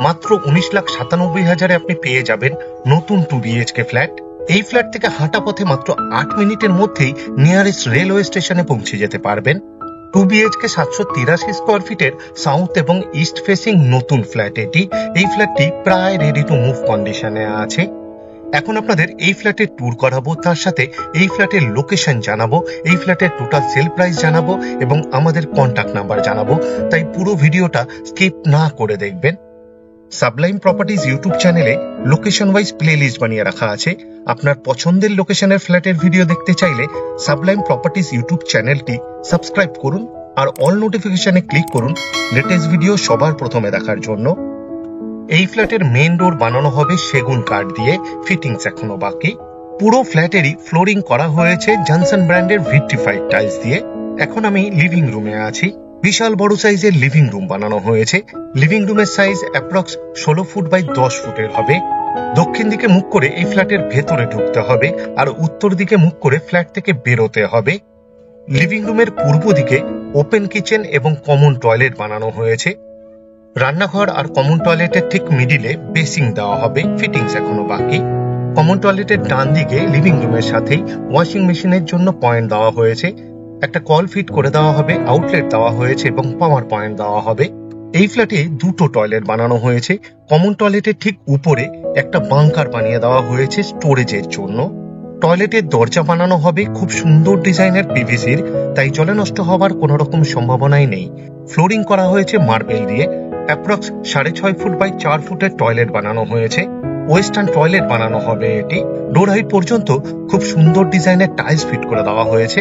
মাত্র 19,97,000 আপনি পেয়ে যাবেন নতুন 2 বিএইচকে ফ্ল্যাট। এই ফ্ল্যাট থেকে হাঁটা পথে মাত্র 8 মিনিটের মধ্যেই নিয়ারেস্ট রেলওয়ে স্টেশনে পৌঁছে যেতে পারবেন। 2 বিএইচকে 783 স্কোয়ার ফিটের সাউথ এবং ইস্ট ফেসিং নতুন ফ্ল্যাট এটি। এই ফ্ল্যাটটি প্রায় রেডি টু মুভ কন্ডিশনে আছে। এখন আপনাদের এই ফ্ল্যাটের ট্যুর করাবো, তার সাথে এই ফ্ল্যাটের লোকেশন জানাবো, এই ফ্ল্যাটের টোটাল সেল প্রাইস জানাবো এবং আমাদের কন্ট্যাক্ট নাম্বার জানাবো। তাই পুরো ভিডিওটা স্কিপ না করে দেখবেন। সাবলাইম প্রপার্টিজ ইউটিউব চ্যানেলে লোকেশন ওয়াইজ প্লেলিস্ট বানিয়ে রাখা আছে। আপনার পছন্দের লোকেশনের ফ্ল্যাটের ভিডিও দেখতে চাইলে সাবলাইম প্রপার্টিজ ইউটিউব চ্যানেলটি সাবস্ক্রাইব করুন আর অল নোটিফিকেশনে ক্লিক করুন লেটেস্ট ভিডিও সবার প্রথমে দেখার জন্য। এই ফ্ল্যাটের মেইন ডোর বানানো হবে সেগুন কাঠ দিয়ে, ফিটিংস এখনো বাকি। পুরো ফ্ল্যাটেরই ফ্লোরিং করা হয়েছে জনসন ব্র্যান্ডের ভিট্রিফাইড টাইলস দিয়ে। এখন আমি লিভিং রুমে আছি। বিশাল বড় সাইজের লিভিং রুম বানানো হয়েছে। লিভিং রুমের সাইজ অ্যাপ্রক্স 16 ফুট বাই 10 ফুটের হবে। দক্ষিণ দিকে মুখ করে এই ফ্ল্যাটের ভেতরে ঢুকতে হবে আর উত্তর দিকে মুখ করে ফ্ল্যাট থেকে বেরোতে হবে। লিভিং রুমের পূর্ব দিকে ওপেন কিচেন এবং কমন টয়লেট বানানো হয়েছে। রান্নাঘর আর কমন টয়লেটের ঠিক মিডিলে বেসিং দেওয়া হবে, ফিটিংস এখনো বাকি। কমন টয়লেটের ডান দিকে লিভিং রুমের সাথেই ওয়াশিং মেশিনের জন্য পয়েন্ট দেওয়া হয়েছে। একটা কল ফিট করে দেওয়া হবে, আউটলেট দেওয়া হয়েছে এবং পাওয়ার পয়েন্ট দেওয়া হবে। এই ফ্ল্যাটে দুটো টয়লেট বানানো হয়েছে। কমন টয়লেটের ঠিক উপরে একটা বাংকার বানিয়ে দেওয়া হয়েছে স্টোরেজের জন্য। টয়লেটের দরজা বানানো হবে খুব সুন্দর ডিজাইনের পিভিসির, তাই জলে নষ্ট হওয়ার কোনো রকম সম্ভাবনাই নেই। ফ্লোরিং করা হয়েছে মার্বেল দিয়ে। অ্যাপ্রক্স 6.5 ফুট বাই 4 ফুটের টয়লেট বানানো হয়েছে। ওয়েস্টার্ন টয়লেট বানানো হবে এটি। ডোর হাইট পর্যন্ত খুব সুন্দর ডিজাইনের টাইলস ফিট করে দেওয়া হয়েছে।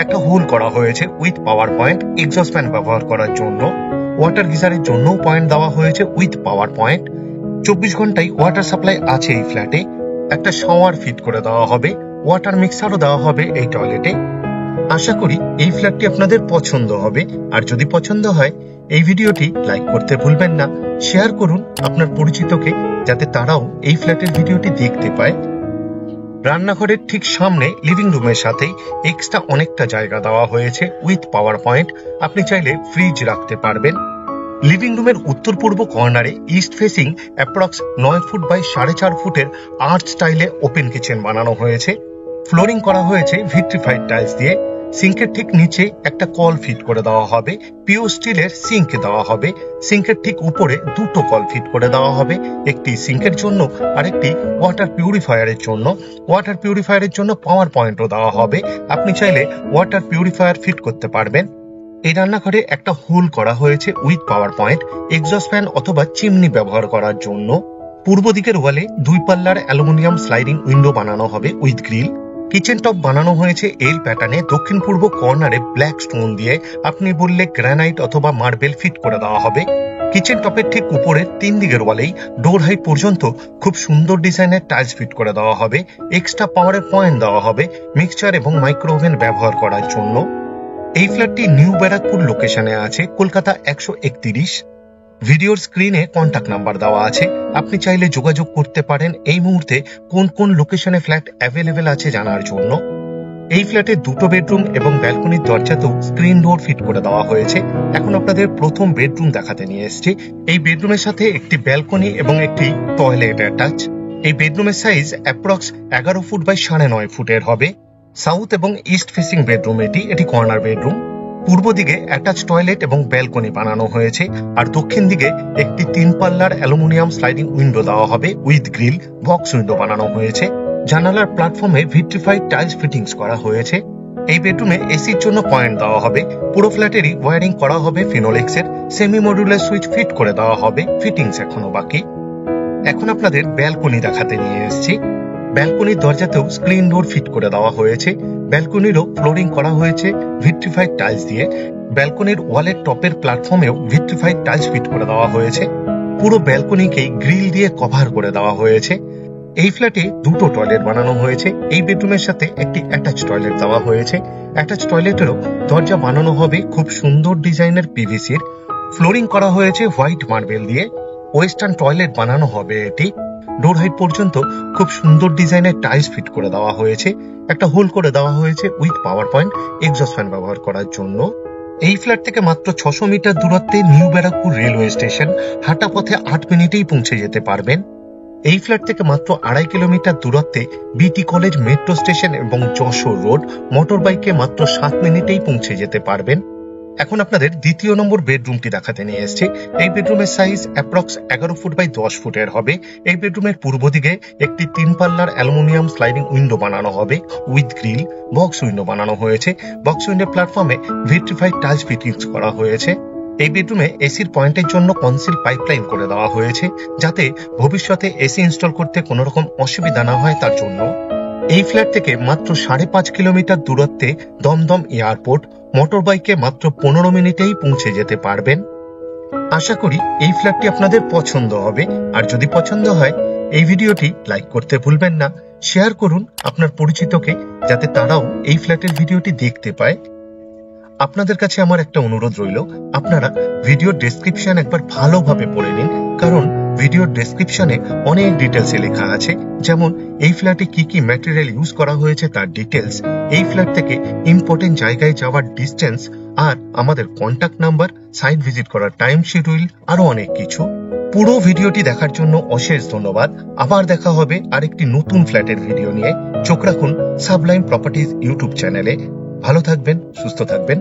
একটা হোল করা হয়েছে with power point, exhaust fan ব্যবহার করার জন্য। ওয়াটার গিজারের জন্যও পয়েন্ট দেওয়া হয়েছে উইথ পাওয়ার পয়েন্ট। 24 ঘন্টায় ওয়াটার সাপ্লাই আছে এই ফ্ল্যাটে। একটা শাওয়ার ফিট করে দেওয়া হবে, ওয়াটার মিক্সারও দেওয়া হবে এই টয়লেটে। আশা করি এই ফ্ল্যাটটি আপনাদের পছন্দ হবে, আর যদি পছন্দ হয় এই ভিডিওটি লাইক করতে ভুলবেন না। শেয়ার করুন আপনার পরিচিতকে, যাতে তারাও এই ফ্ল্যাটের ভিডিওটি দেখতে পায়। রান্নাঘরের ঠিক সামনে লিভিং রুমের সাথেই এক্সট্রা অনেকটা জায়গা দেওয়া হয়েছে উইথ পাওয়ার পয়েন্ট। আপনি চাইলে ফ্রিজ রাখতে পারবেন। লিভিং রুমের উত্তর পূর্ব কর্নারে east facing approx 9 foot by 4.5 ফুটের আর্ট স্টাইলে ওপেন কিচেন বানানো হয়েছে। ফ্লোরিং করা হয়েছে ভিট্রিফাইড টাইলস দিয়ে। সিঙ্কের ঠিক নিচে একটা কল ফিট করে দেওয়া হবে, পিওর স্টিলের সিঙ্ক দেওয়া হবে। সিঙ্কের ঠিক উপরে দুটো কল ফিট করে দেওয়া হবে, একটি সিঙ্কের জন্য আর একটি ওয়াটার পিউরিফায়ারের জন্য। ওয়াটার পিউরিফায়ারের জন্য পাওয়ার পয়েন্টও দেওয়া হবে। আপনি চাইলে ওয়াটার পিউরিফায়ার ফিট করতে পারবেন। এই রান্নাঘরে একটা হোল করা হয়েছে with power point, exhaust fan অথবা চিমনি ব্যবহার করার জন্য। পূর্ব দিকের ওয়ালে 2 পাল্লার অ্যালুমিনিয়াম স্লাইডিং উইন্ডো বানানো হবে উইথ গ্রিল। কিচেন টপ বানানো হয়েছে এল প্যাটার্নে দক্ষিণ পূর্ব কর্নারে ব্ল্যাক স্টোন দিয়ে। আপনি বললে গ্রানাইট অথবা মার্বেল ফিট করে দেওয়া হবে। কিচেন টপের ঠিক উপরের 3 দিকের ওয়ালেই ডোর হাইট পর্যন্ত খুব সুন্দর ডিজাইনের টাইলস ফিট করে দেওয়া হবে। এক্সট্রা পাওয়ারের পয়েন্ট দেওয়া হবে মিক্সচার এবং মাইক্রো ওভেন ব্যবহার করার জন্য। এই ফ্ল্যাটটি নিউ ব্যারাকপুর লোকেশনে আছে, কলকাতা 131। ভিডিওর স্ক্রিনে কন্ট্যাক্ট নাম্বার দেওয়া আছে। আপনি চাইলে যোগাযোগ করতে পারেন এই মুহূর্তে কোন কোন লোকেশনে ফ্ল্যাট অ্যাভেলেবেল আছে জানার জন্য। এই ফ্ল্যাটে 2টো বেডরুম এবং ব্যালকনির দরজাতেও স্ক্রিন ডোর ফিট করে দেওয়া হয়েছে। এখন আপনাদের প্রথম বেডরুম দেখাতে নিয়ে এসেছি। এই বেডরুমের সাথে একটি ব্যালকনি এবং একটি টয়লেট অ্যাটাচ। এই বেডরুমের সাইজ অ্যাপ্রক্স 11 ফুট বাই 9.5 ফুটের হবে। সাউথ এবং ইস্ট ফেসিং বেডরুম এটি কর্নার বেডরুম। পূর্ব দিকে অ্যাটাচ টয়লেট এবং ব্যালকনি বানানো হয়েছে, আর দক্ষিণ দিকে একটি 3 পাল্লার অ্যালুমিনিয়াম স্লাইডিং উইন্ডো দেওয়া হবে উইথ গ্রিল। বক্স উইন্ডো বানানো হয়েছে। জানালার প্ল্যাটফর্মে ভিট্রিফাইড টাইলস ফিটিংস করা হয়েছে। এই বেডরুমে এসির জন্য পয়েন্ট দেওয়া হবে। পুরো ফ্ল্যাটেরই ওয়ারিং করা হবে ফিনোলেক্সের। সেমি মডিউলার সুইচ ফিট করে দেওয়া হবে, ফিটিংস এখনো বাকি। এখন আপনাদের ব্যালকনি দেখাতে নিয়ে এসেছি। ব্যালকনির দরজাতেও স্ক্রিন ডোর ফিট করে দেওয়া হয়েছে। ব্যালকনিরও ফ্লোরিং করা হয়েছে ভিট্রিফাইড টাইলস দিয়ে। ব্যালকনির ওয়ালের টপের প্ল্যাটফর্মেও ভিট্রিফাইড টাইলস ফিট করে দেওয়া হয়েছে। পুরো ব্যালকনিকেই গ্রিল দিয়ে কভার করে দেওয়া হয়েছে। এই ফ্ল্যাটে 2টো টয়লেট বানানো হয়েছে। এই বেডরুমের সাথে একটি অ্যাটাচ টয়লেট দেওয়া হয়েছে। অ্যাটাচ টয়লেটেরও দরজা বানানো হবে খুব সুন্দর ডিজাইনের পিভিসির। ফ্লোরিং করা হয়েছে হোয়াইট মার্বেল দিয়ে। ওয়েস্টার্ন টয়লেট বানানো হবে এটি। ডোর হাইট পর্যন্ত খুব সুন্দর ডিজাইনের টাইলস ফিট করে দেওয়া হয়েছে। একটা হোল করে দেওয়া হয়েছে with power point, exhaust fan ব্যবহার করার জন্য। এই ফ্ল্যাট থেকে মাত্র 600 মিটার দূরত্বে নিউ ব্যারাকপুর রেলওয়ে স্টেশন, হাঁটা পথে 8 মিনিটেই পৌঁছে যেতে পারবেন। এই ফ্ল্যাট থেকে মাত্র 2.5 কিলোমিটার দূরত্বে বিটি কলেজ মেট্রো স্টেশন এবং যশোর রোড, মোটর বাইকে মাত্র 7 মিনিটেই পৌঁছে যেতে পারবেন। এখন আপনাদের দ্বিতীয় নম্বর বেডরুমটি দেখাতে নিয়ে এসেছি। এই বেডরুমের সাইজ অ্যাপ্রক্স 11 ফুট বাই 10 ফুটের হবে। এই বেডরুমের পূর্ব দিকে একটি 3 পাল্লার অ্যালুমিনিয়াম স্লাইডিং উইন্ডো বানানো হবে উইথ গ্রিল। বক্স উইন্ডো বানানো হয়েছে। বক্স উইন্ডোর প্ল্যাটফর্মে ভিট্রিফাইড টাইলস ফিটিংস করা হয়েছে। এই বেডরুমে এসির পয়েন্টের জন্য কনসিল পাইপলাইন করে দেওয়া হয়েছে, যাতে ভবিষ্যতে এসি ইনস্টল করতে কোনো রকম অসুবিধা না হয় তার জন্য। এই ফ্ল্যাট থেকে মাত্র 5.5 কিলোমিটার দূরত্বে দমদম এয়ারপোর্ট, মোটর বাইকে মাত্র 15 মিনিটেই পৌঁছে যেতে পারবেন। আশা করি এই ফ্ল্যাটটি আপনাদের পছন্দ হবে। আর যদি পছন্দ হয় এই ভিডিওটি লাইক করতে ভুলবেন না, শেয়ার করুন আপনার পরিচিতকে, যাতে তারাও এই ফ্ল্যাটের ভিডিওটি দেখতে পায়। আপনাদের কাছে আমার একটা অনুরোধ রইল, আপনারা ভিডিওর ডেসক্রিপশন একবার ভালোভাবে পড়ে নিন, কারণ ভিডিওর ডেসক্রিপশনে অনেক ডিটেলসে লেখা আছে, যেমন এই ফ্ল্যাটে কি কি ম্যাটেরিয়াল ইউজ করা হয়েছে তার ডিটেলস, এই ফ্ল্যাট থেকে ইম্পর্টেন্ট জায়গায় যাওয়ার ডিস্টেন্স, আর আমাদের কন্ট্যাক্ট নাম্বার, সাইট ভিজিট করার টাইম শিডিউল, আরো অনেক কিছু। পুরো ভিডিওটি দেখার জন্য অশেষ ধন্যবাদ। আবার দেখা হবে আরেকটি নতুন ফ্ল্যাটের ভিডিও নিয়ে। চোখ রাখুন সাবলাইম প্রপার্টিজ ইউটিউব চ্যানেলে। ভালো থাকবেন, সুস্থ থাকবেন।